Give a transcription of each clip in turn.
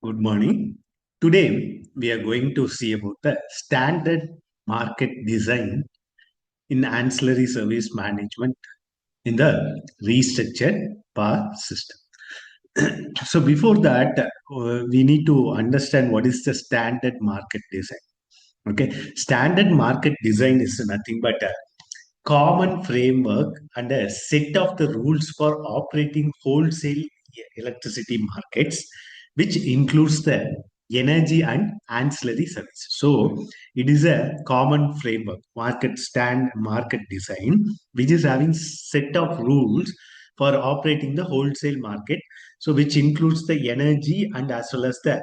Good morning. Today, we are going to see about the standard market design in ancillary service management in the restructured power system. So, before that, we need to understand what is the standard market design. Okay, standard market design is nothing but a common framework and a set of the rules for operating wholesale electricity markets, which includes the energy and ancillary services. So it is a common framework, market design, which is having set of rules for operating the wholesale market. So which includes the energy and as well as the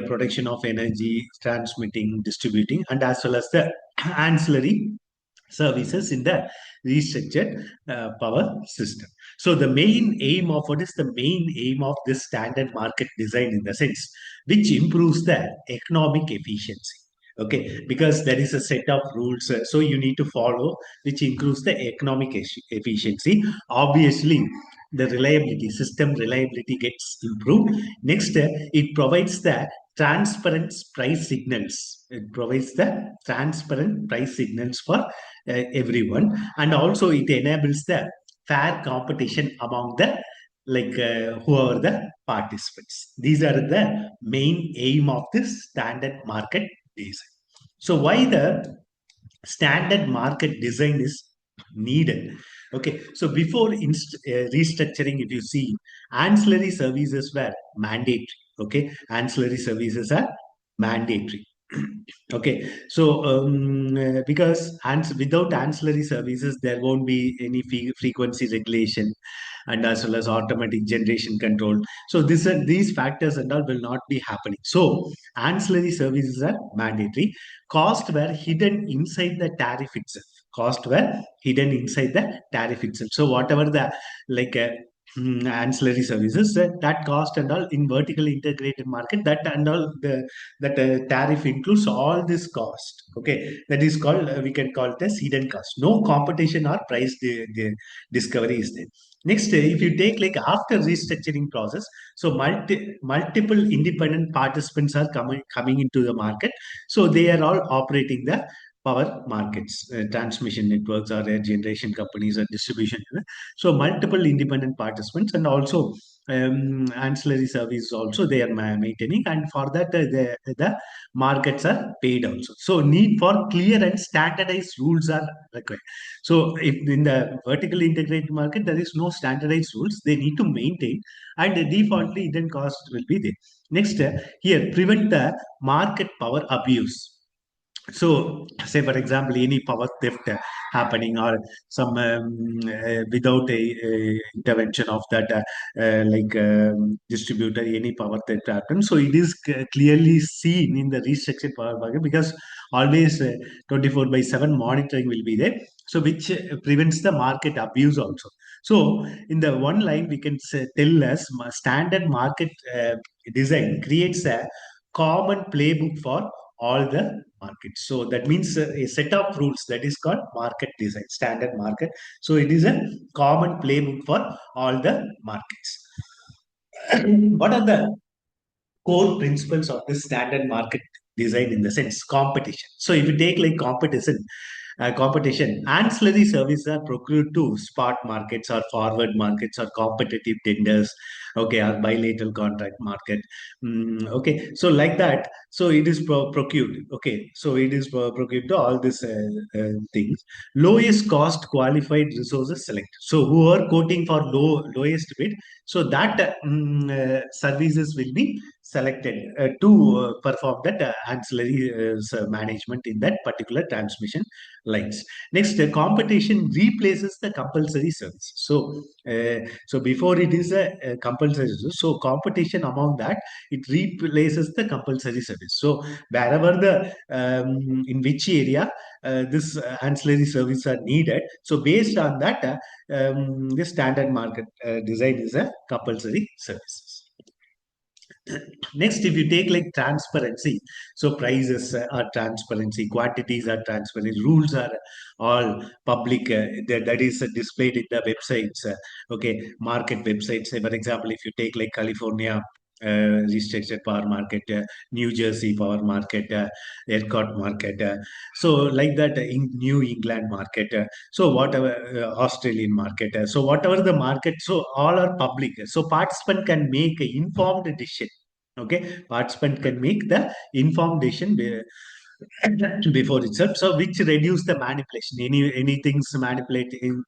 production of energy, transmitting, distributing, and as well as the ancillary services in the restructured power system. So the main aim of what is the main aim of this standard market design in the sense which improves the economic efficiency. Okay, because there is a set of rules, so you need to follow, which improves the economic efficiency. Obviously, the reliability, system reliability gets improved. Next, it provides the transparent price signals. It provides the transparent price signals for everyone, and also it enables the fair competition among the whoever the participants. These are the main aim of this standard market design. So why the standard market design is needed? Okay, so before restructuring, if you see, ancillary services were mandatory. Okay, ancillary services are mandatory. Okay, so because without ancillary services, there won't be any frequency regulation and as well as automatic generation control. So these factors and all will not be happening. So ancillary services are mandatory. Cost were hidden inside the tariff itself. Cost were hidden inside the tariff itself. So whatever the like ancillary services, that cost and all in vertically integrated market, that and all that tariff includes all this cost. Okay, that is called, we can call it as hidden cost. No competition or price the discovery is there. Next, if you take like after restructuring process, so multiple independent participants are coming into the market. So they are all operating the power markets, transmission networks, or generation companies or distribution. So multiple independent participants, and also ancillary service also they are maintaining, and for that the markets are paid also. So need for clear and standardized rules are required. So if in the vertically integrated market there is no standardized rules, they need to maintain, and defaultly hidden cost will be there. Next, here prevent the market power abuse. So, say for example, any power theft happening, or some without a intervention of that distributor, any power theft happens. So it is clearly seen in the restructured power market, because always 24/7 monitoring will be there. So which prevents the market abuse also. So in the one line, we can tell us standard market design creates a common playbook for all the markets. So that means a set of rules, that is called market design, standard market. So it is a common playbook for all the markets. What are the core principles of this standard market design in the sense competition? So if you take like competition, ancillary services are procured to spot markets or forward markets or competitive tenders, okay, or bilateral contract market. Okay, so like that, so it is procured. Okay, so it is procured to all these things. Lowest cost qualified resources select. So who are quoting for lowest bid, so that services will be selected to perform that ancillary management in that particular transmission lines. Next, competition replaces the compulsory service. So before it is a compulsory service, so competition among that, it replaces the compulsory service. So wherever the in which area this ancillary service are needed, so based on that, the standard market design is a compulsory services. Next, if you take like transparency, so prices are transparency, quantities are transparent, rules are all public, that is displayed in the websites. Okay, market websites. Say for example, if you take like California restructured power market, New Jersey power market, ERCOT market. So like that in New England market. So whatever Australian market. So whatever the market, so all are public. So participant can make an informed decision. Okay, participant can make the informed decision before itself, so which reduce the manipulation. Anything's manipulating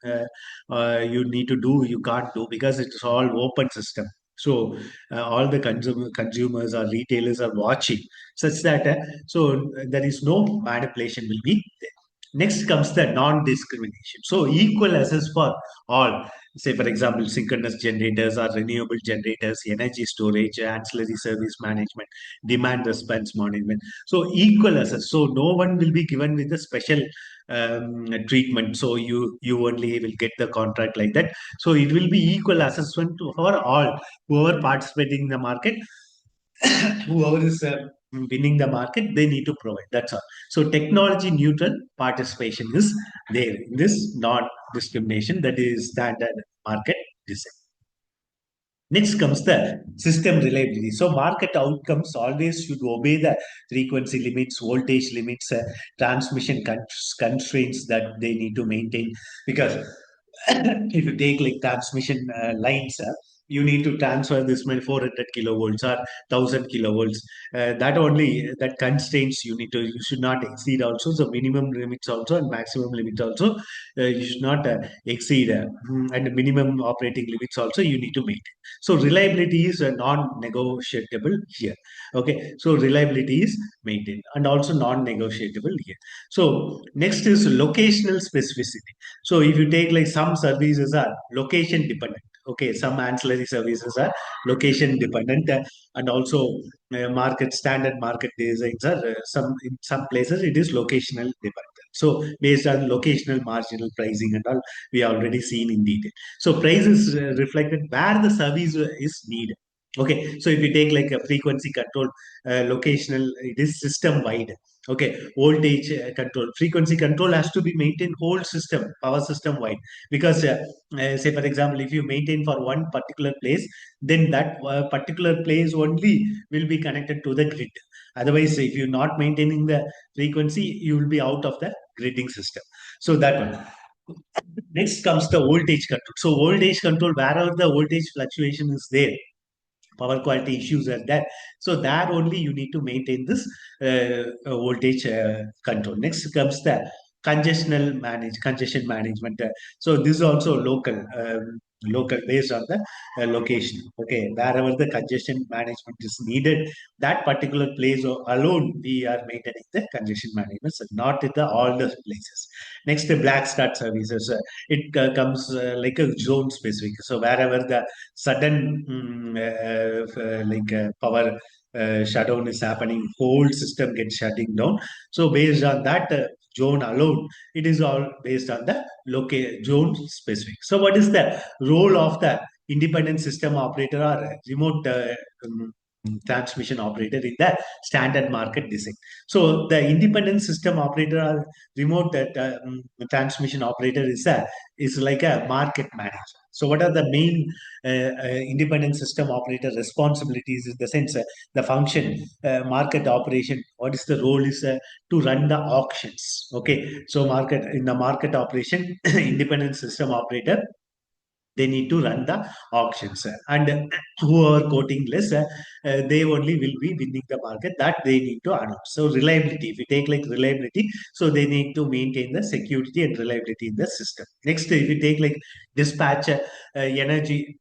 you need to do, you can't do, because it's all open system. So all the consumers or retailers are watching, such that there is no manipulation will be there. Next comes the non-discrimination. So equal access for all. Say, for example, synchronous generators or renewable generators, energy storage, ancillary service management, demand response management. So equal access. So no one will be given with a special treatment. So you only will get the contract like that. So it will be equal assessment for all whoever participating in the market. Whoever is winning the market, they need to provide. That's all. So technology neutral participation is there in this non-discrimination, that is standard market design. Next comes the system reliability. So market outcomes always should obey the frequency limits, voltage limits, transmission constraints that they need to maintain. Because if you take like transmission lines, you need to transfer this many 400 kilovolts or 1000 kilovolts. That only, that constraints you should not exceed also. So minimum limits also and maximum limits also you should not exceed, and minimum operating limits also you need to maintain. So reliability is non-negotiable here. Okay, so reliability is maintained and also non-negotiable here. So next is locational specificity. So if you take like some services are location dependent. Okay, some ancillary services are location dependent, and also market standard market designs are some in some places it is locational dependent. So based on locational marginal pricing and all, we already seen in detail. So price is reflected where the service is needed. Okay, so if you take like a frequency control, locational, it is system wide. Okay, voltage control, frequency control has to be maintained whole system, power system wide. Because say for example, if you maintain for one particular place, then that particular place only will be connected to the grid. Otherwise, if you're not maintaining the frequency, you will be out of the gridding system. So that one. Next comes the voltage control. So voltage control, wherever the voltage fluctuation is there, power quality issues are there. So there only you need to maintain this voltage control. Next comes the congestion management. So this is also local based on the location. Okay, wherever the congestion management is needed, that particular place alone we are maintaining the congestion management, so not in the all the places. Next, the black start services. It comes like a zone specific. So wherever the sudden power shutdown is happening, whole system gets shutting down. So based on that zone alone, it is all based on the zone specific. So what is the role of the independent system operator or remote transmission operator in the standard market design? So the independent system operator or remote transmission operator is like a market manager. So what are the main independent system operator responsibilities in the sense, the function, market operation, what is the role is to run the auctions. Okay, so in the market operation, independent system operator, they need to run the auctions, and who are quoting less, they only will be winning the market, that they need to announce. So reliability, if you take like reliability, so they need to maintain the security and reliability in the system. Next, if you take like dispatch, energy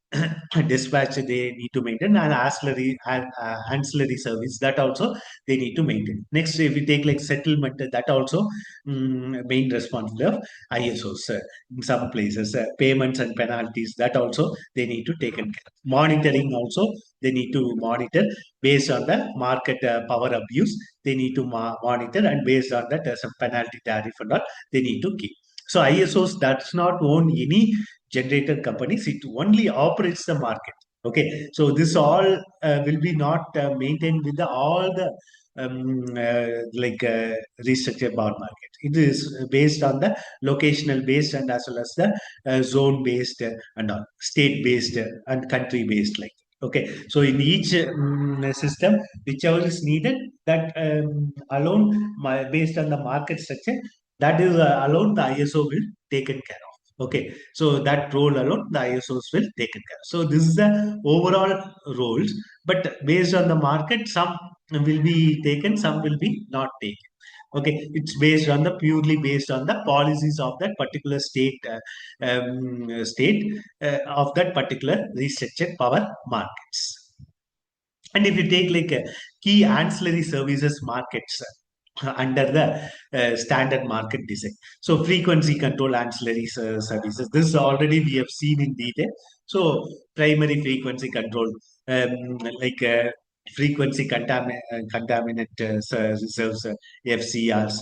dispatch, they need to maintain, and ancillary service, that also they need to maintain. Next, if you take like settlement, that also main responsibility of ISOs. In some places, payments and penalties, that also they need to take care. Monitoring also, they need to monitor based on the market power abuse. They need to monitor, and based on that, some penalty tariff and all, they need to keep. So ISOs does not own any generator companies; it only operates the market. Okay, so this all will be not maintained with all the restructured power market. It is based on the locational based, and as well as the zone based and all, state based and country based like. Okay, so in each system, whichever is needed, that alone, based on the market structure, that is alone the ISO will taken care of. Okay, so that role alone, the ISOs will taken care of. So this is the overall roles, but based on the market, some will be taken, some will be not taken. Okay, it's based on the purely based on the policies of that particular state of that particular restructured power markets. And if you take like key ancillary services markets under the standard market design. So frequency control ancillary services. This already we have seen in detail. So primary frequency control, like frequency contaminant reserves, FCRs.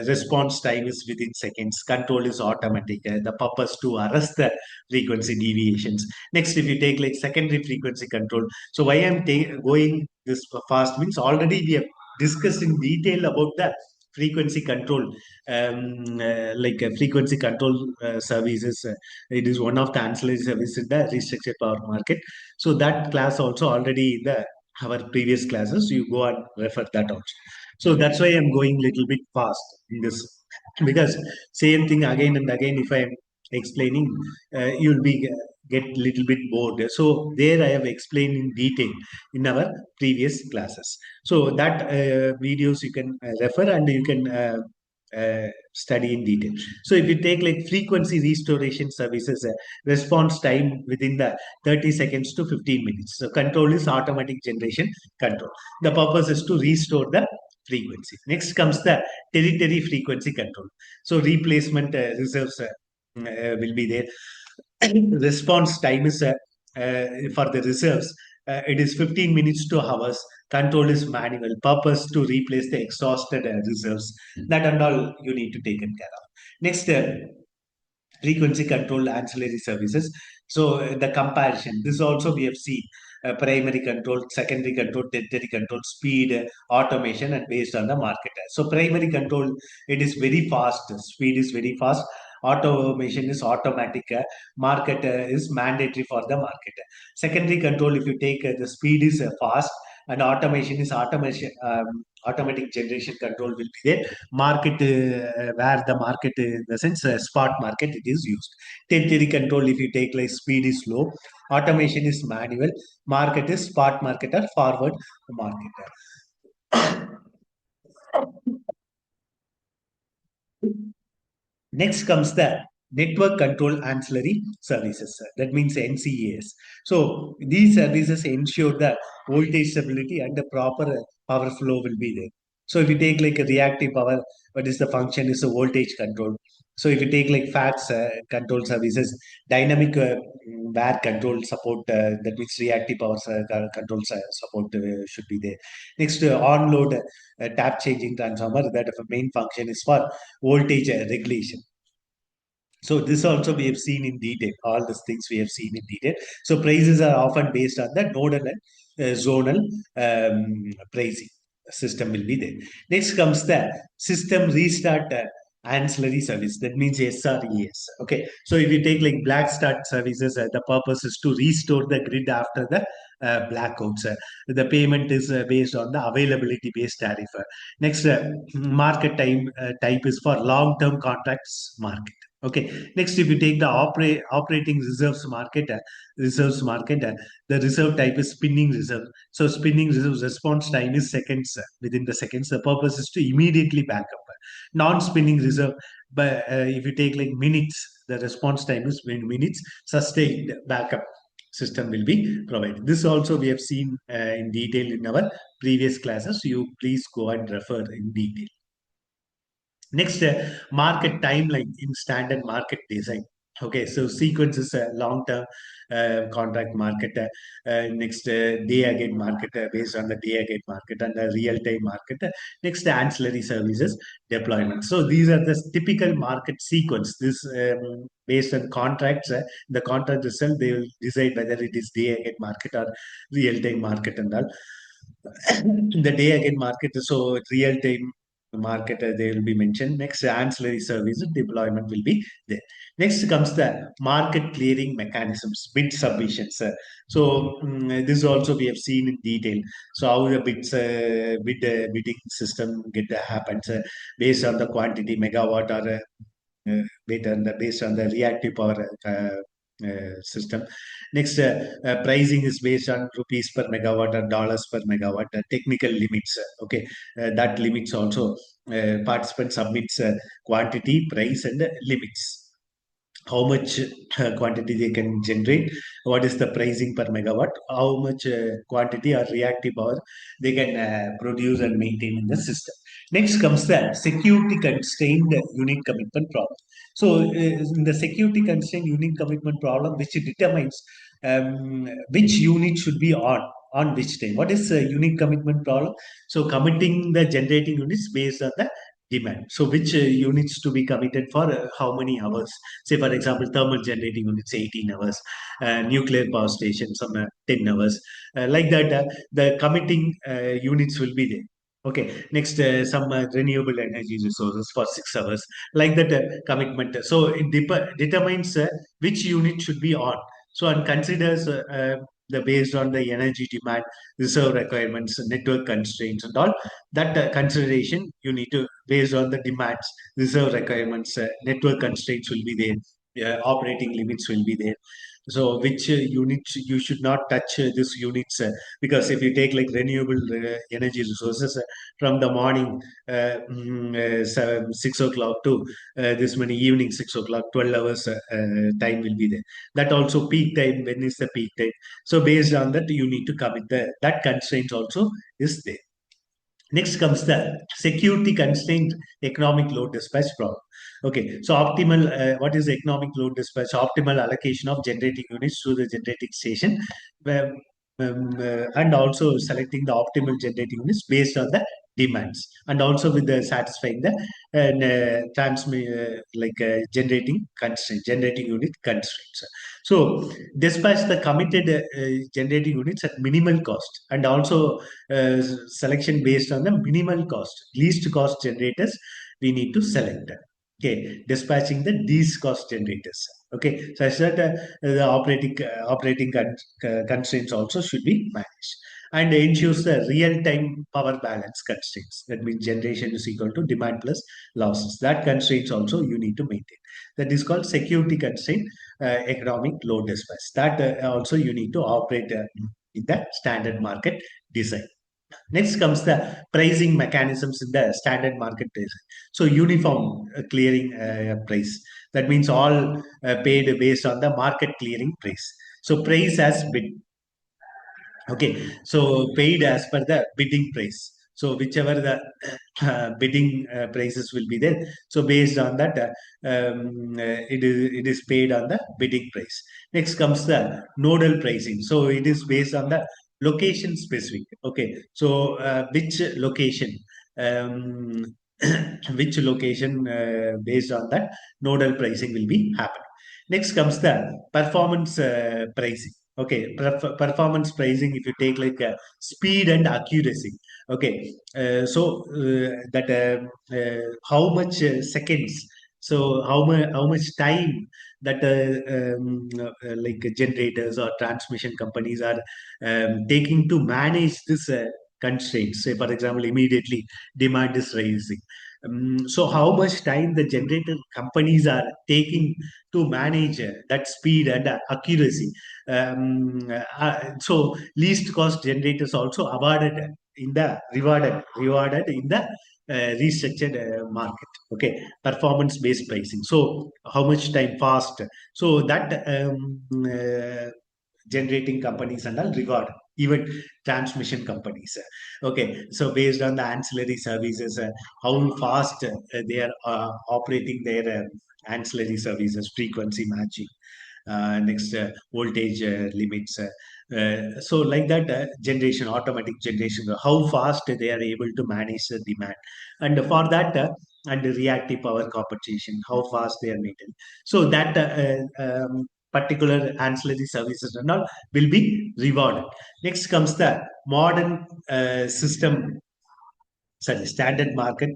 Response time is within seconds. Control is automatic. The purpose to arrest the frequency deviations. Next, if you take like secondary frequency control. So why I'm going this fast means already we have discussed in detail about the frequency control, like frequency control services. It is one of the ancillary services in the restructured power market. So that class also already in the our previous classes. You go and refer that also. So that's why I'm going little bit fast in this, because same thing again and again. If I'm explaining, you'll be get little bit bored. So there I have explained in detail in our previous classes. So that videos you can refer, and you can study in detail. So if you take like frequency restoration services, response time within the 30 seconds to 15 minutes. So control is automatic generation control. The purpose is to restore the frequency. Next comes the territory frequency control. So replacement reserves will be there. Response time is for the reserves. It is 15 minutes to hours. Control is manual. Purpose to replace the exhausted reserves. That and all you need to take care of. Next, frequency control ancillary services. So the comparison. This also we have seen. Primary control, secondary control, tertiary control, speed, automation, and based on the market. So primary control, it is very fast. Speed is very fast. Automation is automatic. Market is mandatory for the market. Secondary control, if you take the speed is fast, and automation is automation. Automatic generation control will be there. Market, where the market, in the sense spot market, it is used. Tertiary control, if you take like speed is low, automation is manual, market is spot market or forward market. Next comes the network control ancillary services. That means NCAS. So these services ensure the voltage stability and the proper power flow will be there. So if you take like a reactive power, what is the function is a voltage control. So if you take like FACS control services, dynamic wear control support, that means reactive power control support should be there. Next, on-load tap changing transformer, that main function is for voltage regulation. So this also we have seen in detail. All these things we have seen in detail. So prices are often based on the nodal and zonal pricing system will be there. Next comes the system restart ancillary service. That means SRES. Okay. So if you take like black start services, the purpose is to restore the grid after the blackouts. The payment is based on the availability based tariff. Next, market type is for long term contracts market. Okay. Next, if you take the operating reserves market, the reserve type is spinning reserve. So spinning reserve response time is seconds, within the seconds. The purpose is to immediately back up. Non-spinning reserve, but if you take like minutes, the response time is minutes. Sustained backup system will be provided. This also we have seen in detail in our previous classes. You please go and refer in detail. Next, market timeline in standard market design. Okay, so sequence is a long-term contract market. Next, day ahead market based on the day ahead market, and the real-time market. Next, ancillary services deployment. So these are the typical market sequence. This based on contracts. The contract itself, they will decide whether it is day ahead market or real-time market and all. The day ahead market, so real-time market, they will be mentioned. Next, ancillary services deployment will be there. Next comes the market clearing mechanisms, bid submissions. This also we have seen in detail. So how the bidding system happens based on the quantity megawatt or based on the reactive power system. Next, pricing is based on rupees per megawatt or dollars per megawatt. Technical limits. That limits also. Participant submits quantity, price, and limits. How much quantity they can generate, what is the pricing per megawatt, how much quantity or reactive power they can produce and maintain in the system. Next comes the security constrained unit commitment problem. In the security constrained unit commitment problem, which determines which unit should be on which time. What is a unit commitment problem? So committing the generating units based on the demand. So which units to be committed for how many hours? Say for example, thermal generating units 18 hours, nuclear power station some 10 hours. Like that, the committing units will be there. Okay, next, some renewable energy resources for 6 hours, like that commitment. So it determines which unit should be on. So and considers the based on the energy demand, reserve requirements, network constraints, and all that consideration you need to based on the demands, reserve requirements, network constraints will be there, operating limits will be there. So which units you should not touch these units, because if you take like renewable energy resources from the morning 6 o'clock to this many evening 6 o'clock, 12 hours time will be there. That also peak time, when is the peak time? So based on that you need to commit that constraint also is there. Next comes the security constraint economic load dispatch problem. Okay, so optimal, what is economic load dispatch? Optimal allocation of generating units to the generating station, um, and also selecting the optimal generating units based on the demands, and also with the satisfying the generating constraint, generating unit constraints. So dispatch the committed generating units at minimal cost, and also uh, selection based on the minimal cost, least cost generators we need to select. Okay, dispatching the least cost generators. Okay, such that the operating constraints also should be managed, and ensures the real-time power balance constraints. That means generation is equal to demand plus losses. That constraints also you need to maintain. That is called security constraint economic load dispatch. That also you need to operate in the standard market design. Next comes the pricing mechanisms in the standard market price. So uniform clearing price. That means all paid based on the market clearing price. So price as bid. Okay, so paid as per the bidding price. So whichever the bidding prices will be there. So based on that, it is paid on the bidding price. Next comes the nodal pricing. So it is based on the location specific. Okay, so which location, um, which location based on that nodal pricing will be happening. Next comes the performance pricing. Okay, performance pricing, if you take like speed and accuracy. Okay, that how much seconds, so how much time that like generators or transmission companies are taking to manage this constraints. Say for example, immediately demand is rising. So how much time the generator companies are taking to manage that speed and accuracy. So least cost generators also awarded in the rewarded in the restructured market. Okay, performance based pricing. So how much time fast? So that generating companies and all reward, even transmission companies. Okay, so based on the ancillary services, how fast they are operating their ancillary services, frequency matching, next voltage limits. So like that, generation, automatic generation, how fast they are able to manage the demand, and for that, and reactive power compensation, how fast they are maintaining. So that particular ancillary services and all will be rewarded. Next comes the modern system standard market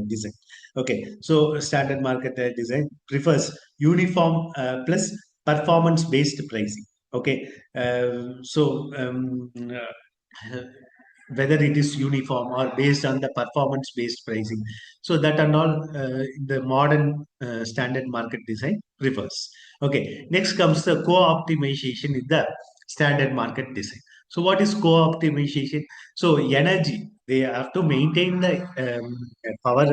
design. Okay, so standard market design prefers uniform plus performance based pricing. Okay, whether it is uniform or based on the performance based pricing, so that and all the modern standard market design prefers. Okay, next comes the co-optimization in the standard market design. So what is co-optimization? So energy, they have to maintain the power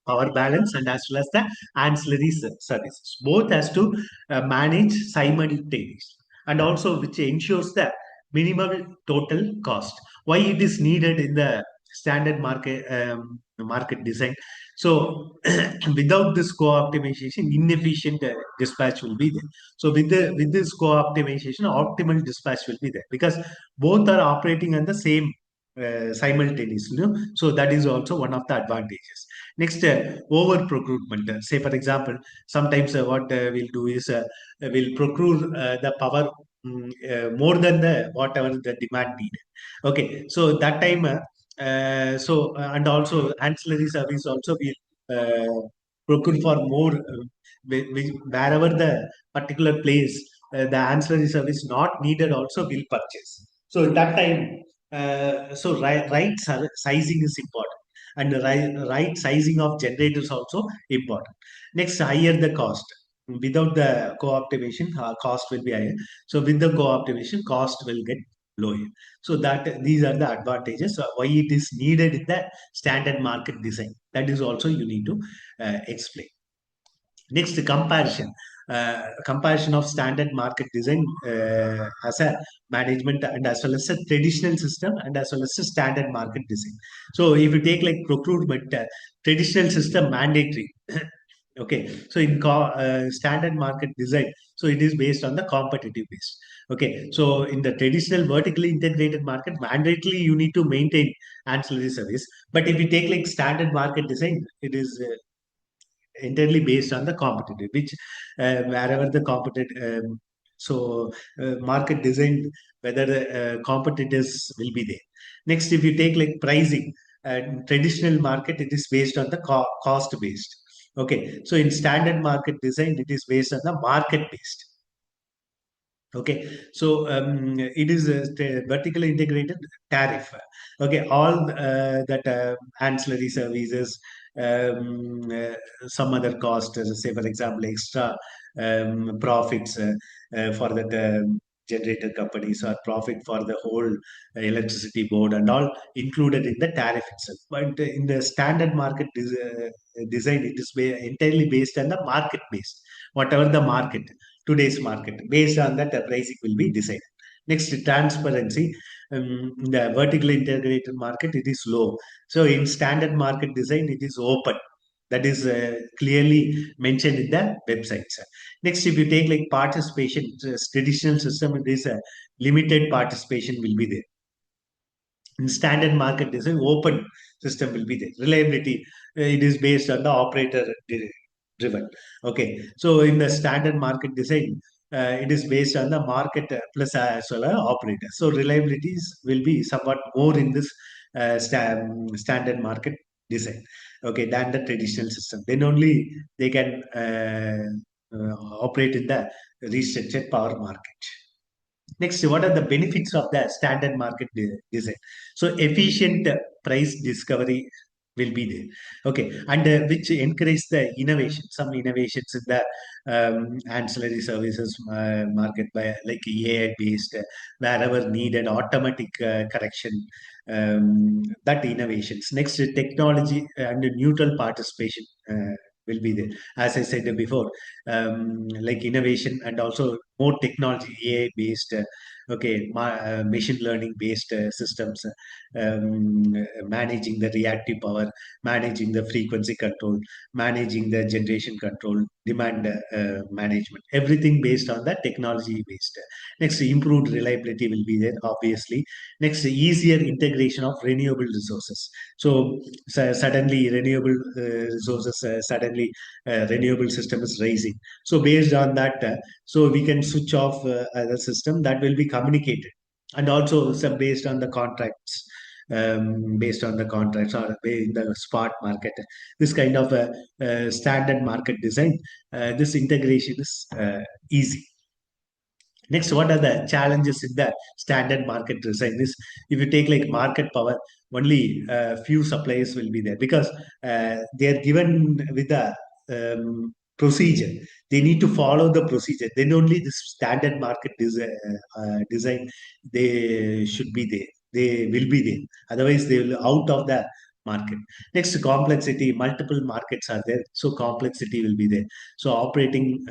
power balance, and as well as the ancillary services. Both has to manage simultaneously, and also which ensures the minimal total cost. Why it is needed in the standard market design? So without this co-optimization, inefficient dispatch will be there. So with this co-optimization, optimal dispatch will be there, because both are operating on the same simultaneously. So that is also one of the advantages. Next, over procurement. Say for example, sometimes what we'll do is we'll procure the power more than the whatever the demand needed. Okay, so that time, and also ancillary service also will procure for more wherever the particular place the ancillary service not needed also will purchase. So at that time, so right sizing is important, and the right sizing of generators also important. Next, higher the cost. Without the co-optimization, cost will be higher. So with the co-optimization, cost will get lower. So that these are the advantages why it is needed in the standard market design. That is also you need to explain. Next, comparison of standard market design as a management, and as well as a traditional system, and as well as a standard market design. So if you take like procurement, traditional system mandatory. Okay, so in standard market design, so it is based on the competitive base. Okay, so in the traditional vertically integrated market, mandatorily you need to maintain ancillary service. But if you take like standard market design, it is entirely based on the competitive, which wherever the competitive, market design, whether competitors will be there. Next, if you take like pricing, traditional market, it is based on the cost based. Okay, so in standard market design, it is based on the market based. Okay, so it is a vertically integrated tariff. Okay, all that ancillary services, some other cost, say for example, extra profits for that generator companies, or profit for the whole electricity board and all included in the tariff itself. But in the standard market design, it is entirely based on the market based, whatever the market, today's market. Based on that, the pricing will be decided. Next, transparency. In the vertically integrated market, it is low. So in standard market design, it is open. That is clearly mentioned in the websites. Next, if you take like participation, traditional system, it is a limited participation will be there. In standard market design, open system will be there. Reliability, it is based on the operator driven. Okay, so in the standard market design, it is based on the market plus as well as operator. So reliabilities will be somewhat more in this standard market design, okay, than the traditional system. Then only they can operate in the restructured power market. Next, what are the benefits of the standard market design? So efficient price discovery will be there. Okay, and which encourage the innovation, some innovations in the ancillary services market, by like AI based, wherever needed, automatic correction, that innovations. Next, technology and neutral participation will be there. As I said before, like innovation and also more technology, AI based, okay, machine learning based systems, managing the reactive power, managing the frequency control, managing the generation control, demand management, everything based on the technology based. Next, improved reliability will be there, obviously. Next, easier integration of renewable resources. So suddenly renewable resources, suddenly renewable system is rising. So based on that, so we can switch off the system that will be communicated, and also some based on the contracts. based on the contracts or in the spot market. This kind of standard market design, this integration is easy. Next, what are the challenges in the standard market design? Is if you take like market power, only few suppliers will be there because they are given with the procedure. They need to follow the procedure. Then only this standard market design they should be there. They will be there. Otherwise, they will out of the market. Next, complexity. Multiple markets are there, so complexity will be there. So operating,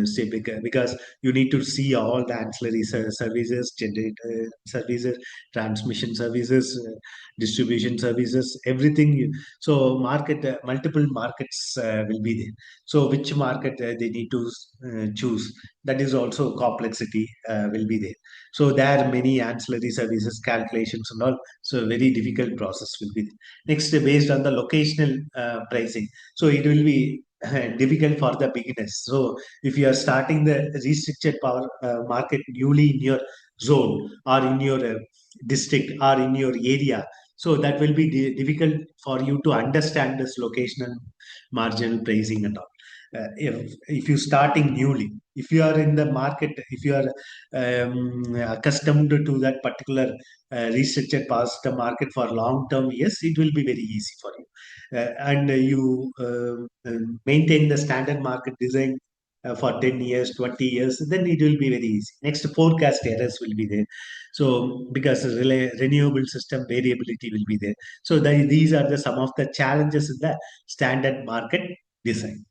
say because you need to see all the ancillary services, generator services, transmission services, distribution services, everything. So market, multiple markets will be there. So which market they need to choose? That is also complexity will be there. So there are many ancillary services, calculations and all. So very difficult process will be there. Next, based on the locational pricing. So it will be difficult for the beginners. So if you are starting the restricted power market newly in your zone or in your district or in your area, so that will be difficult for you to understand this locational marginal pricing and all. If you starting newly, if you are in the market, if you are accustomed to that particular restructured past market for long term, yes, it will be very easy for you. And you maintain the standard market design for 10 years, 20 years, then it will be very easy. Next, forecast errors will be there. So, because renewable system variability will be there. So, these are the some of the challenges in the standard market design.